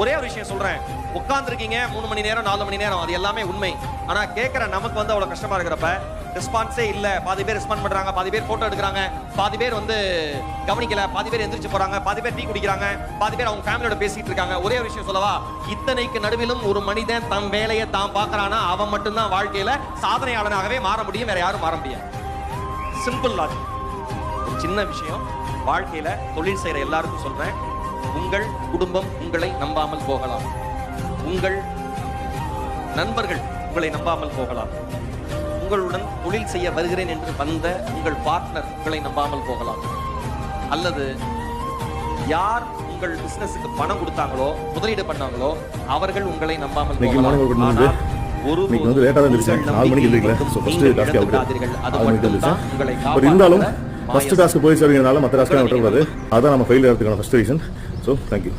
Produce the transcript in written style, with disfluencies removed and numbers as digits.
ஒரே ஒரு விஷயம் சொல்றேன், உட்கார்ந்துருக்கீங்க 3 மணி நேரம் 4 மணி நேரம், அது எல்லாமே உண்மை. ஆனா கேட்கிற நமக்கு வந்து அவ்வளவு கஷ்டமா இருக்கிறப்ப ரெஸ்பான்ஸே இல்ல, பாதி பேர் ரெஸ்பாண்ட் பண்றாங்க, பாதி பேர் போட்டோ எடுக்கிறாங்க, பாதி பேர் வந்து கவனிக்கல, பாதி பேர் எந்திரிச்சு போறாங்க, பாதி பேர் டீ குடிக்கிறாங்க, பாதி பேர் அவங்க ஃபேமிலியோட பேசிட்டு இருக்காங்க. ஒரே ஒரு விஷயம் சொல்லவா, இத்தனைக்கு நடுவிலும் ஒரு மனிதன் தம் வேலையை தான் பார்க்கறானா அவன் மட்டும்தான் வாழ்க்கையில சாதனையாளனாகவே மாற முடியும், வேற யாரும் மாற முடியாது. Simple logic. ஒரு சின்ன விஷயம், வாழ்க்கையில தொழில் செய்யற எல்லாருக்கும் சொல்றேன், உங்கள் குடும்பம் உங்களை நம்பாமல் போகலாம், உங்கள் நண்பர்கள் உங்களை நம்பாமல் போகலாம், உங்களுடன் தொழில் செய்ய வருகிறேன் என்று வந்த உங்கள் பார்ட்னர் உங்களை நம்பாமல் போகலாம், அல்லது யார் உங்கள் பிசினஸுக்கு பணம் கொடுத்தாங்களோ முதலீடு பண்ணாங்களோ அவர்கள் உங்களை நம்பாமல் போகலாம். இருந்தாலும் ஃபர்ஸ்ட் டாஸ்க் போய் சேர்றதுனால மற்ற டாஸ்க் விட்டக்கூடாது. அதான் நம்ம ஃபெயில் ஆகிறதுக்கான ஃபர்ஸ்ட் ரீசன். So thank you.